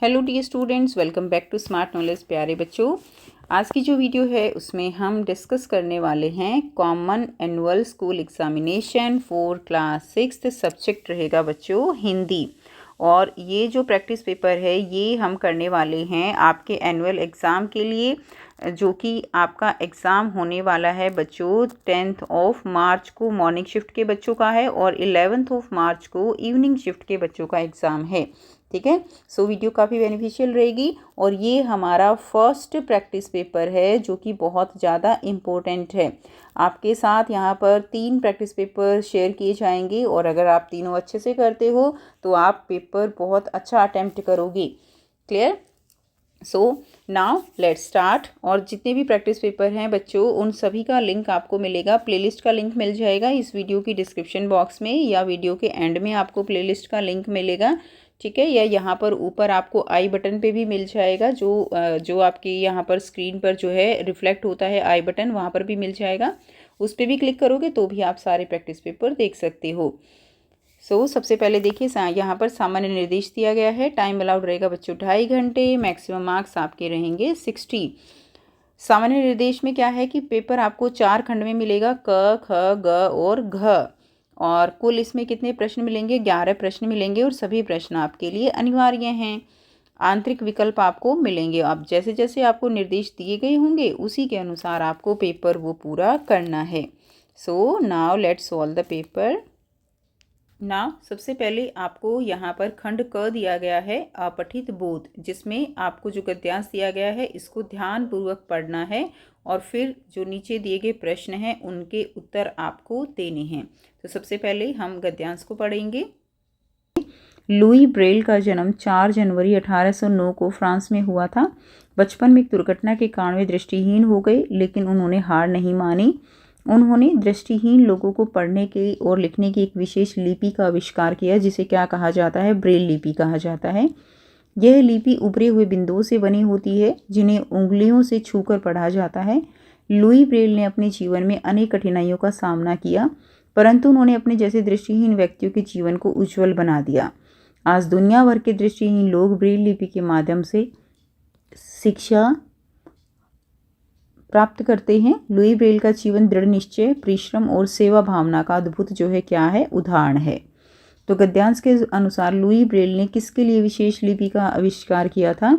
Hello dear students, welcome back to Smart Knowledge. प्यारे बच्चों, आज की जो वीडियो है उसमें हम डिस्कस करने वाले हैं common annual school examination for class 6। Subject रहेगा बच्चों हिंदी। और ये जो प्रैक्टिस पेपर है ये हम करने वाले हैं आपके एनुअल एग्ज़ाम के लिए, जो कि आपका एग्ज़ाम होने वाला है बच्चों 10 मार्च को मॉर्निंग शिफ्ट के बच्चों का है और 11 मार्च को इवनिंग शिफ्ट के बच्चों का एग्ज़ाम है। ठीक है, सो वीडियो काफ़ी बेनिफिशियल रहेगी और ये हमारा फर्स्ट प्रैक्टिस पेपर है जो कि बहुत ज़्यादा इम्पोर्टेंट है। आपके साथ यहाँ पर 3 प्रैक्टिस पेपर शेयर किए जाएंगे और अगर आप तीनों अच्छे से करते हो तो आप पेपर बहुत अच्छा अटेम्प्ट करोगे। Clear? So now let's start. और जितने भी प्रैक्टिस पेपर हैं बच्चों उन सभी का लिंक आपको मिलेगा, प्लेलिस्ट का लिंक मिल जाएगा इस वीडियो की डिस्क्रिप्शन बॉक्स में या वीडियो के एंड में आपको प्लेलिस्ट का लिंक मिलेगा। ठीक है, या यहाँ पर ऊपर आपको आई बटन पे भी मिल जाएगा, जो आपकी यहाँ पर स्क्रीन पर जो है रिफ्लेक्ट होता है आई बटन, वहाँ पर भी मिल जाएगा। उस पर भी क्लिक करोगे तो भी आप सारे प्रैक्टिस पेपर देख सकते हो। सबसे पहले देखिए यहाँ पर सामान्य निर्देश दिया गया है। टाइम अलाउड रहेगा बच्चों 2.5 घंटे। मैक्सिमम मार्क्स आपके रहेंगे 60। सामान्य निर्देश में क्या है कि पेपर आपको 4 खंड में मिलेगा, क ख ग और घ। और कुल इसमें कितने प्रश्न मिलेंगे? 11 प्रश्न मिलेंगे और सभी प्रश्न आपके लिए अनिवार्य हैं। आंतरिक विकल्प आपको मिलेंगे। अब जैसे जैसे आपको निर्देश दिए गए होंगे उसी के अनुसार आपको पेपर वो पूरा करना है। So now let's solve the paper. सबसे पहले आपको यहाँ पर खंड क दिया गया है अपठित बोध, जिसमें आपको जो गद्यांश दिया गया है इसको ध्यान पूर्वक पढ़ना है और फिर जो नीचे दिए गए प्रश्न हैं उनके उत्तर आपको देने हैं। तो सबसे पहले हम गद्यांश को पढ़ेंगे। लुई ब्रेल का जन्म 4 जनवरी 1809 को फ्रांस में हुआ था। बचपन में एक दुर्घटना के कारण वे दृष्टिहीन हो गए, लेकिन उन्होंने हार नहीं मानी। उन्होंने दृष्टिहीन लोगों को पढ़ने के और लिखने की एक विशेष लिपि का आविष्कार किया, जिसे क्या कहा जाता है? ब्रेल लिपि कहा जाता है। यह लिपि उभरे हुए बिंदुओं से बनी होती है जिन्हें उंगलियों से छूकर पढ़ा जाता है। लुई ब्रेल ने अपने जीवन में अनेक कठिनाइयों का सामना किया, परंतु उन्होंने अपने जैसे दृष्टिहीन व्यक्तियों के जीवन को उज्जवल बना दिया। आज दुनिया भर के दृष्टिहीन लोग ब्रेल लिपि के माध्यम से शिक्षा प्राप्त करते हैं। लुई ब्रेल का जीवन दृढ़ निश्चय, परिश्रम और सेवा भावना का अद्भुत जो है क्या है? उदाहरण है। तो गद्यांश के अनुसार लुई ब्रेल ने किसके लिए विशेष लिपि का आविष्कार किया था?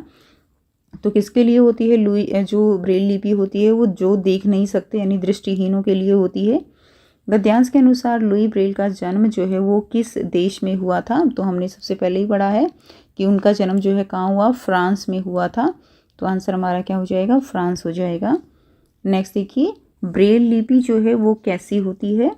तो किसके लिए होती है? लुई जो ब्रेल लिपि होती है वो जो देख नहीं सकते यानी दृष्टिहीनों के लिए होती है। गद्यांश के अनुसार लुई ब्रेल का जन्म जो है वो किस देश में हुआ था? तो हमने सबसे पहले ही पढ़ा है कि उनका जन्म जो है कहाँ हुआ? फ्रांस में हुआ था। तो आंसर हमारा क्या हो जाएगा? फ्रांस हो जाएगा। नेक्स्ट देखिए, ब्रेल लिपि जो है वो कैसी होती है?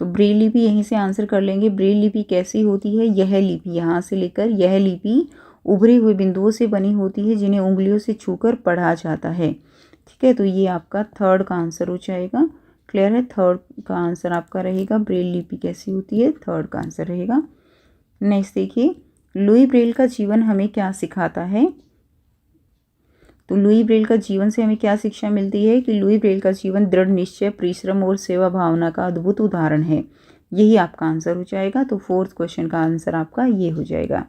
तो ब्रेल लिपि यहीं से आंसर कर लेंगे। ब्रेल लिपि कैसी होती है? यह लिपि, यहाँ से लेकर यह लिपि उभरे हुए बिंदुओं से बनी होती है जिन्हें उंगलियों से छूकर पढ़ा जाता है। ठीक है, तो ये आपका थर्ड का आंसर हो जाएगा। क्लियर है? थर्ड का आंसर आपका रहेगा ब्रेल लिपि कैसी होती है, थर्ड का आंसर रहेगा। नेक्स्ट देखिए, लुई ब्रेल का जीवन हमें क्या सिखाता है? तो लुई ब्रेल का जीवन से हमें क्या शिक्षा मिलती है? कि लुई ब्रेल का जीवन दृढ़ निश्चय, परिश्रम और सेवा भावना का अद्भुत उदाहरण है। यही आपका आंसर हो जाएगा। तो फोर्थ क्वेश्चन का आंसर आपका ये हो जाएगा।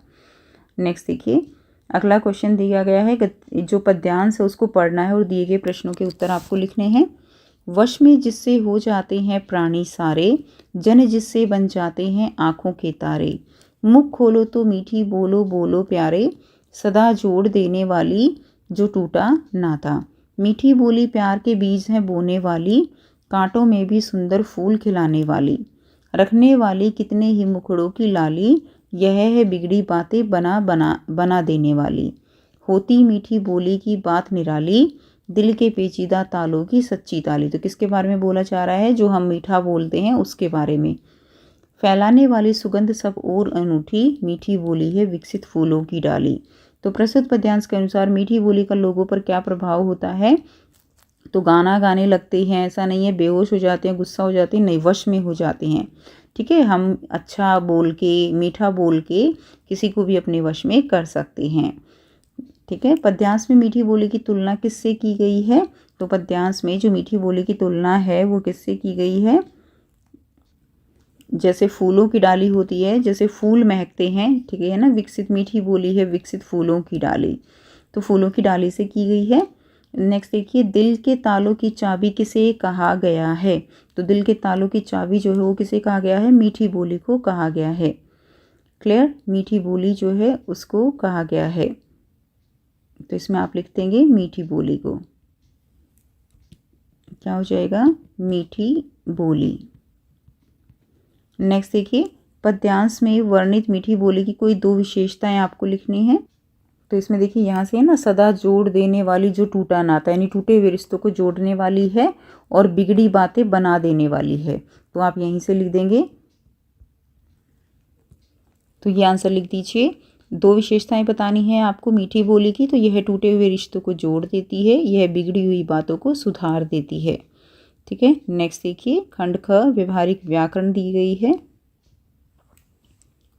नेक्स्ट देखिए, अगला क्वेश्चन दिया गया है, जो पद्यांश है उसको पढ़ना है और दिए गए प्रश्नों के उत्तर आपको लिखने हैं। वश में जिससे हो जाते हैं प्राणी सारे, जन जिससे बन जाते हैं आँखों के तारे। मुख खोलो तो मीठी बोलो बोलो प्यारे, सदा जोड़ देने वाली जो टूटा नाता। मीठी बोली प्यार के बीज हैं बोने वाली, कांटों में भी सुंदर फूल खिलाने वाली। रखने वाली कितने ही मुखड़ों की लाली, यह है बिगड़ी बातें बना देने वाली। होती मीठी बोली की बात निराली, दिल के पेचीदा तालों की सच्ची ताली। तो किसके बारे में बोला जा रहा है? जो हम मीठा बोलते हैं उसके बारे में। फैलाने वाली सुगंध सब और अनूठी, मीठी बोली है विकसित फूलों की डाली। तो प्रस्तुत पद्यांश के अनुसार मीठी बोली का लोगों पर क्या प्रभाव होता है? तो गाना गाने लगते हैं, ऐसा नहीं है बेहोश हो जाते हैं, गुस्सा हो जाते हैं, नहीं, वश में हो जाते हैं। ठीक है, हम अच्छा बोल के, मीठा बोल के किसी को भी अपने वश में कर सकते हैं। ठीक है, पद्यांश में मीठी बोली की तुलना किससे की गई है? तो पद्यांश में जो मीठी बोली की तुलना है वो किससे की गई है? जैसे फूलों की डाली होती है, जैसे फूल महकते हैं, ठीक है ना। विकसित मीठी बोली है विकसित फूलों की डाली, तो फूलों की डाली से की गई है। नेक्स्ट देखिए, दिल के तालों की चाबी किसे कहा गया है। तो दिल के तालों की चाबी जो है वो किसे कहा गया है, मीठी बोली को कहा गया है। क्लियर, मीठी बोली जो है उसको कहा गया है। तो इसमें आप लिख देंगे मीठी बोली को, क्या हो जाएगा, मीठी बोली। नेक्स्ट देखिए, पद्यांश में वर्णित मीठी बोली की कोई 2 विशेषताएं आपको लिखनी है। तो इसमें देखिए यहाँ से है ना, सदा जोड़ देने वाली जो टूटा नाता, यानी टूटे हुए रिश्तों को जोड़ने वाली है और बिगड़ी बातें बना देने वाली है। तो आप यहीं से लिख देंगे। तो ये आंसर लिख दीजिए। 2 विशेषताएं बतानी है आपको मीठी बोली की। तो यह टूटे हुए रिश्तों को जोड़ देती है, यह बिगड़ी हुई बातों को सुधार देती है। ठीक है। नेक्स्ट देखिए, खंड ख व्यवहारिक व्याकरण दी गई है।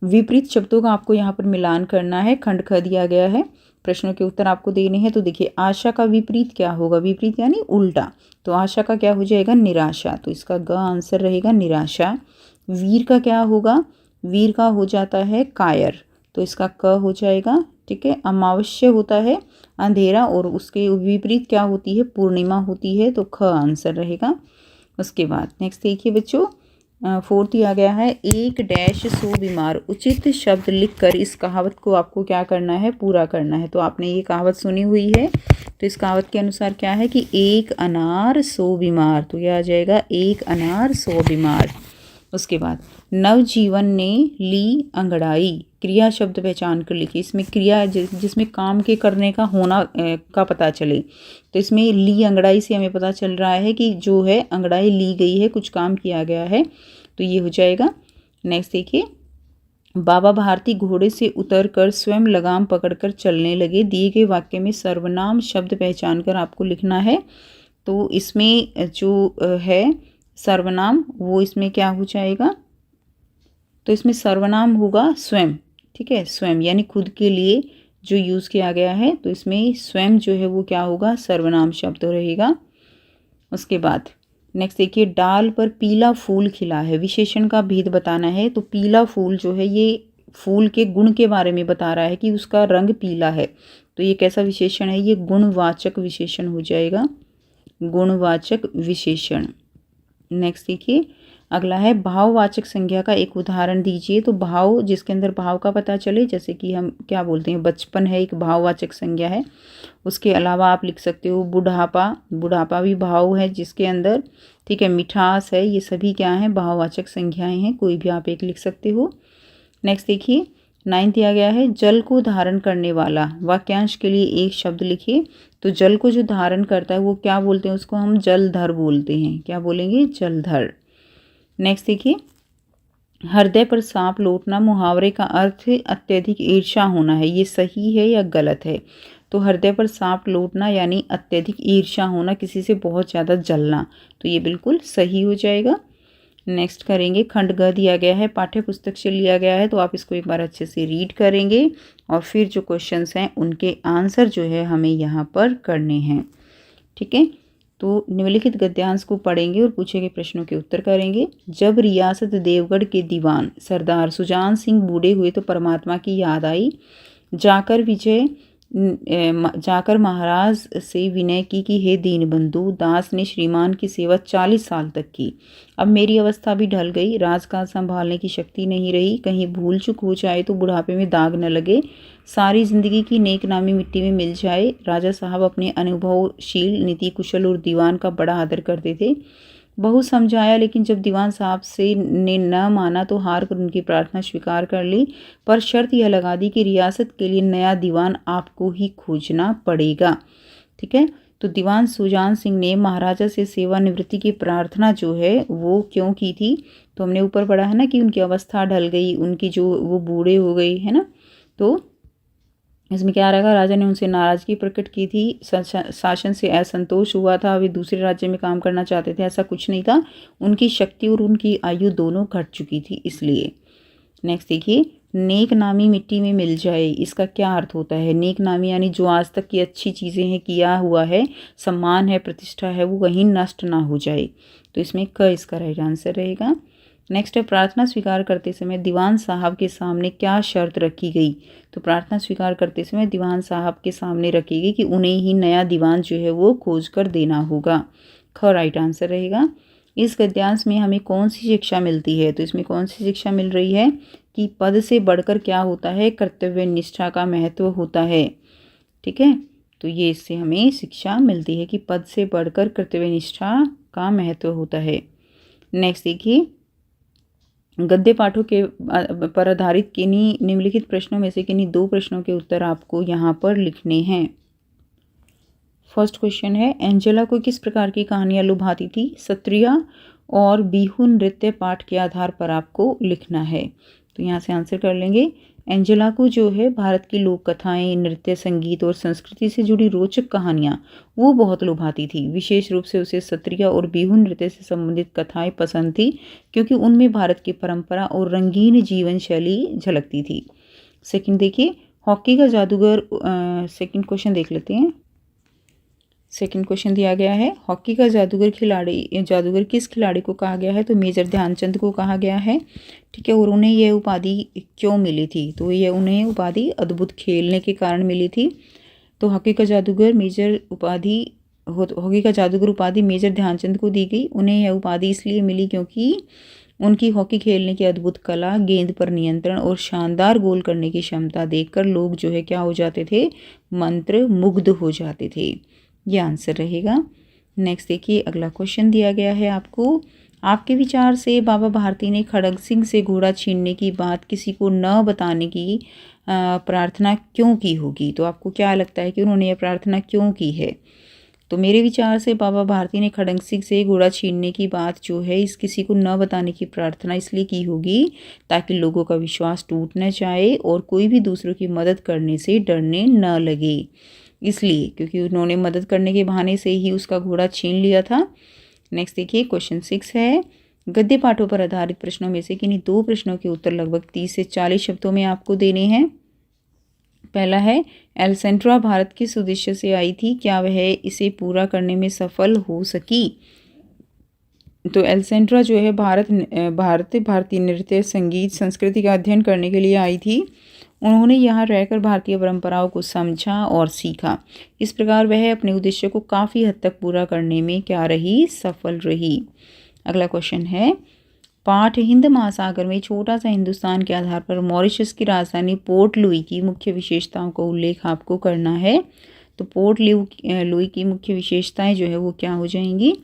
विपरीत शब्दों का आपको यहाँ पर मिलान करना है। खंड ख दिया गया है, प्रश्नों के उत्तर आपको देने हैं। तो देखिए, आशा का विपरीत क्या होगा, विपरीत यानी उल्टा। तो आशा का क्या हो जाएगा, निराशा। तो इसका ग आंसर रहेगा निराशा। वीर का क्या होगा, वीर का हो जाता है कायर, तो इसका क हो जाएगा। ठीक है। अमावस्या होता है अंधेरा, और उसके विपरीत क्या होती है, पूर्णिमा होती है, तो ख आंसर रहेगा। उसके बाद नेक्स्ट देखिए बच्चों, 4th आ गया है, एक डैश सो बीमार। उचित शब्द लिखकर इस कहावत को आपको क्या करना है, पूरा करना है। तो आपने ये कहावत सुनी हुई है, तो इस कहावत के अनुसार क्या है कि एक अनार 100 बीमार, तो यह आ जाएगा एक अनार 100 बीमार। उसके बाद, नवजीवन ने ली अंगड़ाई, क्रिया शब्द पहचान कर लिखिए। इसमें क्रिया जिसमें काम के करने का होना का पता चले, तो इसमें ली अंगड़ाई से हमें पता चल रहा है कि जो है अंगड़ाई ली गई है, कुछ काम किया गया है, तो ये हो जाएगा। नेक्स्ट देखिए, बाबा भारती घोड़े से उतरकर स्वयं लगाम पकड़कर चलने लगे। दिए गए वाक्य में सर्वनाम शब्द पहचान कर आपको लिखना है। तो इसमें जो है सर्वनाम, वो इसमें क्या हो जाएगा, तो इसमें सर्वनाम होगा स्वयं। ठीक है, स्वयं यानी खुद के लिए जो यूज़ किया गया है, तो इसमें स्वयं जो है वो क्या होगा, सर्वनाम शब्द रहेगा। उसके बाद नेक्स्ट देखिए, डाल पर पीला फूल खिला है, विशेषण का भेद बताना है। तो पीला फूल जो है, ये फूल के गुण के बारे में बता रहा है कि उसका रंग पीला है। तो ये कैसा विशेषण है, ये गुणवाचक विशेषण हो जाएगा, गुणवाचक विशेषण। नेक्स्ट देखिए, अगला है भाववाचक संज्ञा का एक उदाहरण दीजिए। तो भाव, जिसके अंदर भाव का पता चले, जैसे कि हम क्या बोलते हैं, बचपन है एक भाववाचक संज्ञा है। उसके अलावा आप लिख सकते हो बुढ़ापा, बुढ़ापा भी भाव है जिसके अंदर। ठीक है, मिठास है, ये सभी क्या हैं, भाववाचक संज्ञाएं हैं, कोई भी आप एक लिख सकते हो। नेक्स्ट देखिए, 9th दिया गया है, जल को धारण करने वाला। वाक्यांश के लिए एक शब्द लिखिए। तो जल को जो धारण करता है वो क्या बोलते हैं, उसको हम जलधर बोलते हैं। क्या बोलेंगे, जलधर। नेक्स्ट देखिए, हृदय पर सांप लौटना, मुहावरे का अर्थ अत्यधिक ईर्ष्या होना है। ये सही है या गलत है। तो हृदय पर सांप लौटना यानी अत्यधिक ईर्ष्या होना, किसी से बहुत ज़्यादा जलना, तो ये बिल्कुल सही हो जाएगा। नेक्स्ट करेंगे, खंड ग दिया गया है, पाठ्य पुस्तक से लिया गया है। तो आप इसको एक बार अच्छे से रीड करेंगे और फिर जो क्वेश्चंस हैं उनके आंसर जो है हमें यहाँ पर करने हैं। ठीक है, तो निम्नलिखित गद्यांश को पढ़ेंगे और पूछे गए प्रश्नों के उत्तर करेंगे। जब रियासत देवगढ़ के दीवान सरदार सुजान सिंह बूढ़े हुए तो परमात्मा की याद आई। जाकर महाराज से विनय की कि हे दीनबंधु, दास ने श्रीमान की सेवा 40 साल तक की। अब मेरी अवस्था भी ढल गई, राजकाज संभालने की शक्ति नहीं रही। कहीं भूल चूक हो जाए तो बुढ़ापे में दाग न लगे, सारी जिंदगी की नेक नामी मिट्टी में मिल जाए। राजा साहब अपने अनुभवशील, नीति कुशल और दीवान का बड़ा आदर करते थे। बहुत समझाया, लेकिन जब दीवान साहब ने न माना तो हार कर उनकी प्रार्थना स्वीकार कर ली, पर शर्त यह लगा दी कि रियासत के लिए नया दीवान आपको ही खोजना पड़ेगा। ठीक है, तो दीवान सुजान सिंह ने महाराजा से सेवानिवृत्ति की प्रार्थना जो है वो क्यों की थी, तो हमने ऊपर पढ़ा है ना कि उनकी अवस्था ढल गई, उनकी जो वो बूढ़े हो गए है ना। तो इसमें क्या रहेगा, राजा ने उनसे नाराजगी प्रकट की थी, शासन से असंतोष हुआ था, वे दूसरे राज्य में काम करना चाहते थे। ऐसा कुछ नहीं था, उनकी शक्ति और उनकी आयु दोनों घट चुकी थी, इसलिए। नेक्स्ट देखिए, नेक नामी मिट्टी में मिल जाए, इसका क्या अर्थ होता है। नेक नामी यानी जो आज तक की अच्छी चीज़ें हैं, किया हुआ है, सम्मान है, प्रतिष्ठा है, वो कहीं नष्ट ना हो जाए। तो इसमें क इसका राइट आंसर रहेगा। नेक्स्ट है प्रार्थना स्वीकार करते समय दीवान साहब के सामने क्या शर्त रखी गई। तो प्रार्थना स्वीकार करते समय दीवान साहब के सामने रखी गई कि उन्हें ही नया दीवान जो है वो खोज कर देना होगा। ख राइट आंसर रहेगा। इस गद्यांश में हमें कौन सी शिक्षा मिलती है। तो इसमें कौन सी शिक्षा मिल रही है कि पद से बढ़कर क्या होता है, कर्तव्य निष्ठा का महत्व होता है। ठीक है, तो ये इससे हमें शिक्षा मिलती है कि पद से बढ़कर कर्तव्य निष्ठा का महत्व होता है। नेक्स्ट देखिए, गद्य पाठों के पर आधारित किन्हीं निम्नलिखित प्रश्नों में से किन्हीं 2 प्रश्नों के उत्तर आपको यहाँ पर लिखने हैं। फर्स्ट क्वेश्चन है, एंजेला को किस प्रकार की कहानियाँ लुभाती थी। सत्रिया और बिहू नृत्य पाठ के आधार पर आपको लिखना है। तो यहाँ से आंसर कर लेंगे। एंजेला को जो है भारत की लोक कथाएं, नृत्य, संगीत और संस्कृति से जुड़ी रोचक कहानियाँ वो बहुत लुभाती थी। विशेष रूप से उसे सत्रिया और बिहू नृत्य से संबंधित कथाएं पसंद थी, क्योंकि उनमें भारत की परंपरा और रंगीन जीवन शैली झलकती थी। सेकंड देखिए, हॉकी का जादूगर, सेकंड क्वेश्चन देख लेते हैं। सेकंड क्वेश्चन दिया गया है, हॉकी का जादूगर किस खिलाड़ी को कहा गया है। तो मेजर ध्यानचंद को कहा गया है। ठीक है, और उन्हें यह उपाधि क्यों मिली थी। तो यह उन्हें उपाधि अद्भुत खेलने के कारण मिली थी। तो हॉकी का जादूगर उपाधि मेजर ध्यानचंद को दी गई। उन्हें यह उपाधि इसलिए मिली क्योंकि उनकी हॉकी खेलने की अद्भुत कला, गेंद पर नियंत्रण और शानदार गोल करने की क्षमता देखकर लोग जो है क्या हो जाते थे, मंत्र मुग्ध हो जाते थे। ये आंसर रहेगा। नेक्स्ट देखिए, अगला क्वेश्चन दिया गया है आपको, आपके विचार से बाबा भारती ने खड़ग सिंह से घोड़ा छीनने की बात किसी को न बताने की प्रार्थना क्यों की होगी। तो आपको क्या लगता है कि उन्होंने यह प्रार्थना क्यों की है। तो मेरे विचार से बाबा भारती ने खड़ग सिंह से घोड़ा छीनने की बात जो है इस किसी को न बताने की प्रार्थना इसलिए की होगी ताकि लोगों का विश्वास टूट न जाए और कोई भी दूसरों की मदद करने से डरने न लगे। इसलिए क्योंकि उन्होंने मदद करने के बहाने से ही उसका घोड़ा छीन लिया था। नेक्स्ट देखिए, क्वेश्चन 6 है, गद्य पाठों पर आधारित प्रश्नों में से किन्हीं 2 प्रश्नों के उत्तर लगभग 30 से 40 शब्दों में आपको देने हैं। पहला है, एल्सेंड्रा भारत किस उद्देश्य से आई थी, क्या वह इसे पूरा करने में सफल हो सकी। तो एल्सेंड्रा जो है भारतीय नृत्य, संगीत, संस्कृति का अध्ययन करने के लिए आई थी। उन्होंने यहाँ रहकर भारतीय परंपराओं को समझा और सीखा। इस प्रकार वह अपने उद्देश्य को काफ़ी हद तक पूरा करने में क्या रही, सफल रही। अगला क्वेश्चन है, पाठ हिंद महासागर में छोटा सा हिंदुस्तान के आधार पर मॉरिशस की राजधानी पोर्ट लुई की मुख्य विशेषताओं का उल्लेख आपको करना है। तो पोर्ट लुई की मुख्य विशेषताएं जो है वो क्या हो जाएंगी।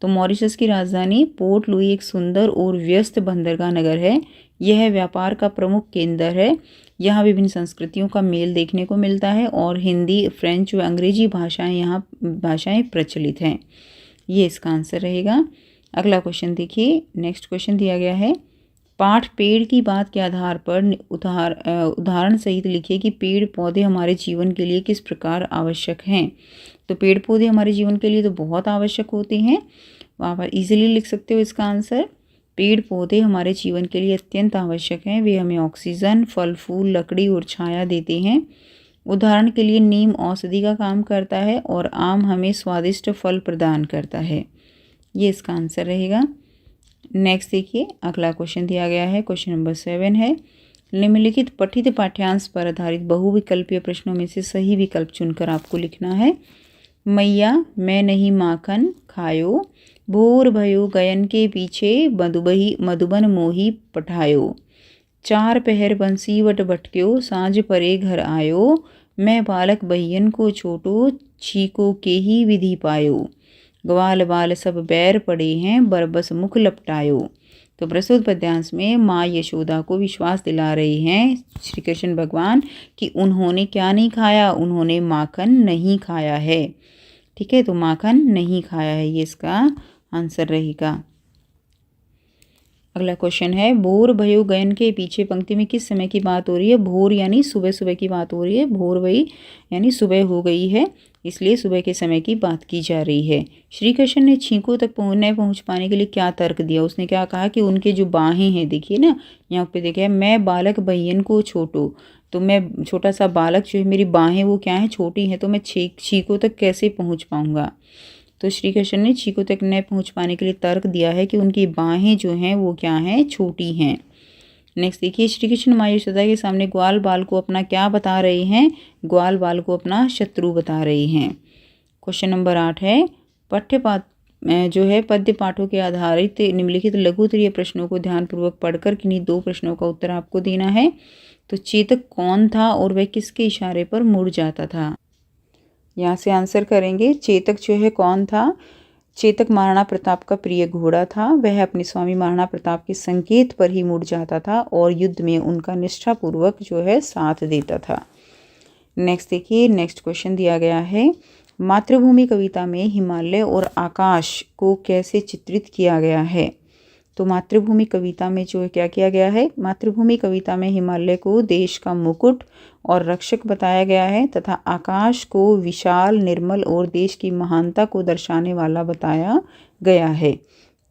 तो मॉरिशस की राजधानी पोर्ट लुई एक सुंदर और व्यस्त बंदरगाह नगर है। यह व्यापार का प्रमुख केंद्र है। यहाँ विभिन्न संस्कृतियों का मेल देखने को मिलता है और हिंदी, फ्रेंच व अंग्रेजी भाषाएं प्रचलित हैं। ये इसका आंसर रहेगा। अगला क्वेश्चन देखिए, नेक्स्ट क्वेश्चन दिया गया है, पाठ पेड़ की बात के आधार पर उदाहरण सहित लिखिए कि पेड़ पौधे हमारे जीवन के लिए किस प्रकार आवश्यक हैं। तो पेड़ पौधे हमारे जीवन के लिए तो बहुत आवश्यक होते हैं। वहाँ पर इजीली लिख सकते हो इसका आंसर। पेड़ पौधे हमारे जीवन के लिए अत्यंत आवश्यक हैं। वे हमें ऑक्सीजन, फल फूल, लकड़ी और छाया देते हैं। उदाहरण के लिए नीम औषधि का काम करता है और आम हमें स्वादिष्ट फल प्रदान करता है। ये इसका आंसर रहेगा। नेक्स्ट देखिए, अगला क्वेश्चन दिया गया है, क्वेश्चन नंबर 7 है, निम्नलिखित पठित पाठ्यांश पर आधारित बहुविकल्पीय प्रश्नों में से सही विकल्प चुनकर आपको लिखना है। मैया मैं नहीं माखन खायो, भोर भयो गयन के पीछे मधुबन मोही पठायो, 4 पहर बंसीवट भटक्यो सांझ परे घर आयो, मैं बालक बहियन को छोटो छीको के ही विधि पायो, ग्वाल बाल सब बैर पड़े हैं बरबस मुख लपटायो। तो प्रस्तुत पद्यांश में माँ यशोदा को विश्वास दिला रहे हैं श्री कृष्ण भगवान कि उन्होंने क्या नहीं खाया, उन्होंने माखन नहीं खाया है। ठीक है, तो माखन नहीं खाया है, ये इसका आंसर रहेगा। अगला क्वेश्चन है, भोर भयो गयन के पीछे पंक्ति में किस समय की बात हो रही है। भोर यानी सुबह सुबह की बात हो रही है। भोर भई यानी सुबह हो गई है, इसलिए सुबह के समय की बात की जा रही है। श्री कृष्ण ने छींकों तक पहुँच पाने के लिए क्या तर्क दिया। उसने क्या कहा कि उनके जो बाहें हैं, देखिए ना यहाँ पे देखिए, मैं बालक बहियन को छोटो, तो मैं छोटा सा बालक जो है, मेरी बाहें वो क्या है, छोटी हैं, तो मैं छींकों तक कैसे पहुँच पाऊँगा। तो श्री कृष्ण ने चीकू तक न पहुंच पाने के लिए तर्क दिया है कि उनकी बाहें जो हैं वो क्या हैं, छोटी हैं। नेक्स्ट देखिए, श्री कृष्ण माँ यशोदा के सामने ग्वाल बाल को अपना क्या बता रहे हैं, ग्वाल बाल को अपना शत्रु बता रहे हैं। क्वेश्चन नंबर 8 है, जो है पद्य पाठों के आधारित निम्नलिखित लघु उत्तरीय प्रश्नों को ध्यानपूर्वक पढ़कर किन्हीं 2 प्रश्नों का उत्तर आपको देना है। तो चेतक कौन था और वह किसके इशारे पर मुड़ जाता था? यहाँ से आंसर करेंगे। चेतक जो है कौन था? चेतक महाराणा प्रताप का प्रिय घोड़ा था। वह अपने स्वामी महाराणा प्रताप के संकेत पर ही मुड़ जाता था और युद्ध में उनका निष्ठापूर्वक जो है साथ देता था। नेक्स्ट देखिए, नेक्स्ट क्वेश्चन दिया गया है, मातृभूमि कविता में हिमालय और आकाश को कैसे चित्रित किया गया है? तो मातृभूमि कविता में जो है क्या किया गया है, मातृभूमि कविता में हिमालय को देश का मुकुट और रक्षक बताया गया है तथा आकाश को विशाल, निर्मल और देश की महानता को दर्शाने वाला बताया गया है।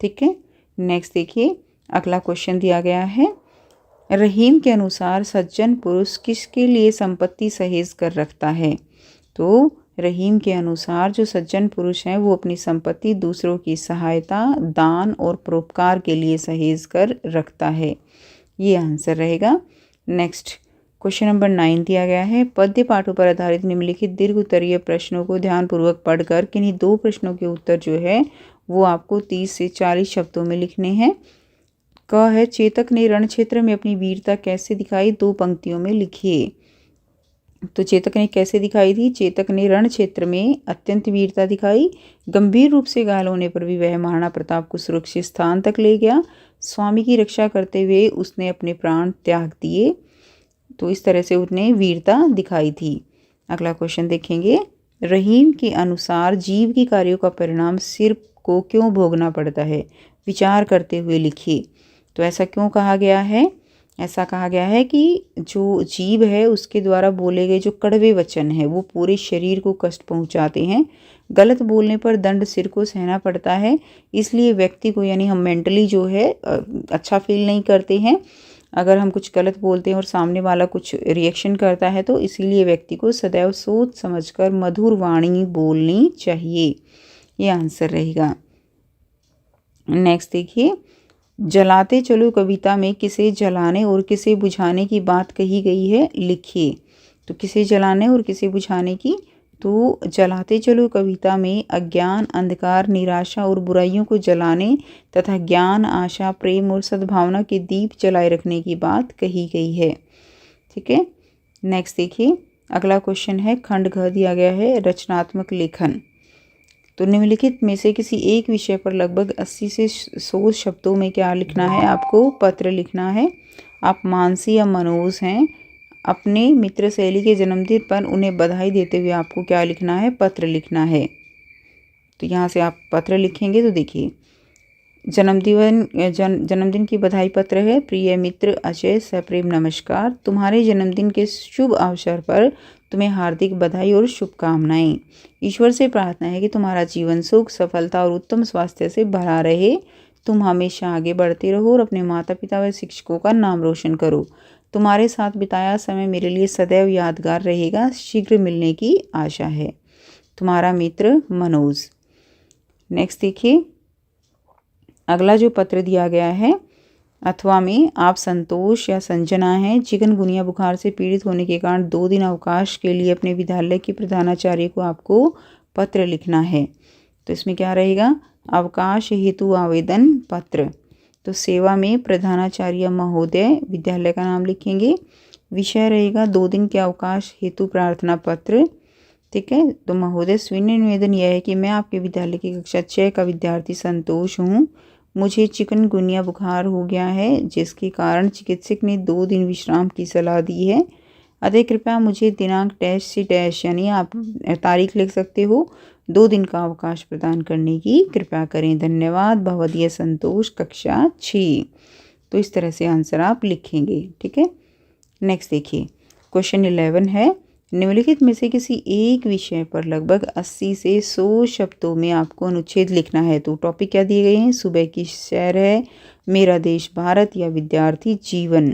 ठीक है, नेक्स्ट देखिए, अगला क्वेश्चन दिया गया है, रहीम के अनुसार सज्जन पुरुष किसके लिए संपत्ति सहेज कर रखता है? तो रहीम के अनुसार जो सज्जन पुरुष हैं वो अपनी संपत्ति दूसरों की सहायता, दान और परोपकार के लिए सहेज कर रखता है। ये आंसर रहेगा। नेक्स्ट क्वेश्चन नंबर 9 दिया गया है, पद्य पाठों पर आधारित निम्नलिखित दीर्घ उत्तरीय प्रश्नों को ध्यानपूर्वक पढ़कर किन्हीं 2 प्रश्नों के उत्तर जो है वो आपको 30 से 40 शब्दों में लिखने हैं। क है, चेतक ने रण क्षेत्र में अपनी वीरता कैसे दिखाई? 2 पंक्तियों में लिखिए। तो चेतक ने कैसे दिखाई थी? चेतक ने रण क्षेत्र में अत्यंत वीरता दिखाई। गंभीर रूप से घायल होने पर भी वह महाराणा प्रताप को सुरक्षित स्थान तक ले गया। स्वामी की रक्षा करते हुए उसने अपने प्राण त्याग दिए। तो इस तरह से उसने वीरता दिखाई थी। अगला क्वेश्चन देखेंगे, रहीम के अनुसार जीव के कार्यों का परिणाम सिर को क्यों भोगना पड़ता है? विचार करते हुए लिखिए। तो ऐसा क्यों कहा गया है? ऐसा कहा गया है कि जो जीव है उसके द्वारा बोले गए जो कड़वे वचन है वो पूरे शरीर को कष्ट पहुंचाते हैं। गलत बोलने पर दंड सिर को सहना पड़ता है, इसलिए व्यक्ति को, यानी हम मेंटली जो है अच्छा फील नहीं करते हैं अगर हम कुछ गलत बोलते हैं और सामने वाला कुछ रिएक्शन करता है, तो इसीलिए व्यक्ति को सदैव सोच समझकर मधुर वाणी बोलनी चाहिए। ये आंसर रहेगा। नेक्स्ट देखिए, जलाते चलो कविता में किसे जलाने और किसे बुझाने की बात कही गई है? लिखिए। तो किसे जलाने और किसे बुझाने की? तो जलाते चलो कविता में अज्ञान, अंधकार, निराशा और बुराइयों को जलाने तथा ज्ञान, आशा, प्रेम और सद्भावना के दीप जलाए रखने की बात कही गई है। ठीक है, नेक्स्ट देखिए, अगला क्वेश्चन है, खंड घ दिया गया है, रचनात्मक लेखन। तो निम्नलिखित में से किसी एक विषय पर लगभग 80 से 100 शब्दों में क्या लिखना है? आपको पत्र लिखना है। आप मानसी या मनोज हैं, अपने मित्र सहेली के जन्मदिन पर उन्हें बधाई देते हुए आपको क्या लिखना है? पत्र लिखना है। तो यहाँ से आप पत्र लिखेंगे। तो देखिए, जन्मदिन की बधाई पत्र है। प्रिय मित्र अजय, सप्रेम नमस्कार। तुम्हारे जन्मदिन के शुभ अवसर पर तुम्हें हार्दिक बधाई और शुभकामनाएं। ईश्वर से प्रार्थना है कि तुम्हारा जीवन सुख, सफलता और उत्तम स्वास्थ्य से भरा रहे। तुम हमेशा आगे बढ़ते रहो और अपने माता पिता व शिक्षकों का नाम रोशन करो। तुम्हारे साथ बिताया समय मेरे लिए सदैव यादगार रहेगा। शीघ्र मिलने की आशा है। तुम्हारा मित्र मनोज। नेक्स्ट देखिए, अगला जो पत्र दिया गया है, अथवा में आप संतोष या संजना हैं, चिकनगुनिया बुखार से पीड़ित होने के कारण 2 दिन अवकाश के लिए अपने विद्यालय की प्रधानाचार्य को आपको पत्र लिखना है। तो इसमें क्या रहेगा? अवकाश हेतु आवेदन पत्र। तो सेवा में प्रधानाचार्य महोदय, विद्यालय का नाम लिखेंगे। विषय रहेगा 2 दिन के अवकाश हेतु प्रार्थना पत्र। ठीक है, तो महोदय, स्वीय निवेदन यह है कि मैं आपके विद्यालय की कक्षा 6 का विद्यार्थी संतोष हूँ। मुझे चिकनगुनिया बुखार हो गया है, जिसके कारण चिकित्सक ने 2 दिन विश्राम की सलाह दी है। अतः कृपया मुझे दिनांक डैश से डैश, यानी आप तारीख लिख सकते हो, 2 दिन का अवकाश प्रदान करने की कृपया करें। धन्यवाद, भवदीय संतोष, कक्षा 6। तो इस तरह से आंसर आप लिखेंगे। ठीक है, नेक्स्ट देखिए, क्वेश्चन 11 है, निम्नलिखित में से किसी एक विषय पर लगभग 80 से 100 शब्दों में आपको अनुच्छेद लिखना है। तो टॉपिक क्या दिए गए हैं? सुबह की सैर है, मेरा देश भारत, या विद्यार्थी जीवन।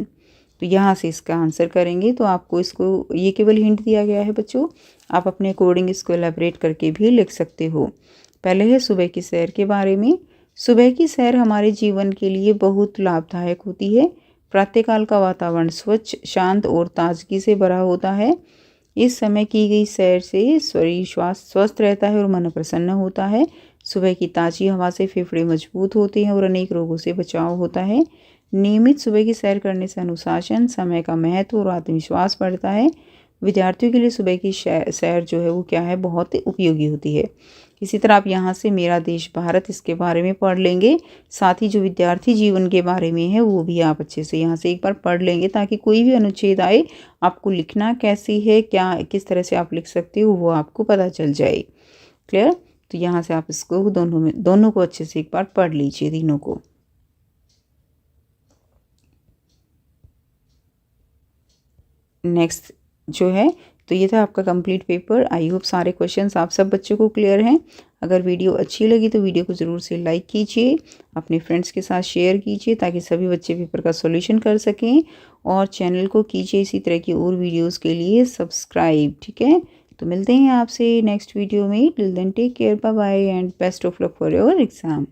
तो यहाँ से इसका आंसर करेंगे। तो आपको इसको, ये केवल हिंट दिया गया है बच्चों, आप अपने अकॉर्डिंग इसको एलैबोरेट करके भी लिख सकते हो। पहले है सुबह की सैर के बारे में। सुबह की सैर हमारे जीवन के लिए बहुत लाभदायक होती है। प्रातःकाल का वातावरण स्वच्छ, शांत और ताजगी से भरा होता है। इस समय की गई सैर से शरीर स्वस्थ रहता है और मन प्रसन्न होता है। सुबह की ताज़ी हवा से फेफड़े मजबूत होते हैं और अनेक रोगों से बचाव होता है। नियमित सुबह की सैर करने से अनुशासन, समय का महत्व और आत्मविश्वास बढ़ता है। विद्यार्थियों के लिए सुबह की सैर जो है वो क्या है, बहुत ही उपयोगी होती है। इसी तरह आप यहाँ से मेरा देश भारत इसके बारे में पढ़ लेंगे। साथ ही जो विद्यार्थी जीवन के बारे में है वो भी आप अच्छे से यहाँ से एक बार पढ़ लेंगे, ताकि कोई भी अनुच्छेद आए आपको लिखना कैसी है, क्या किस तरह से आप लिख सकते हो, वो आपको पता चल जाए। क्लियर? तो यहाँ से आप इसको दोनों को अच्छे से एक बार पढ़ लीजिए, तीनों को। नेक्स्ट जो है तो ये था आपका कंप्लीट पेपर। आई होप सारे क्वेश्चंस आप सब बच्चों को क्लियर हैं। अगर वीडियो अच्छी लगी तो वीडियो को ज़रूर से लाइक कीजिए, अपने फ्रेंड्स के साथ शेयर कीजिए ताकि सभी बच्चे पेपर का सॉल्यूशन कर सकें, और चैनल को कीजिए इसी तरह की और वीडियोस के लिए सब्सक्राइब। ठीक है, तो मिलते हैं आपसे नेक्स्ट वीडियो में। Till then take care, bye bye and best of luck for your exam.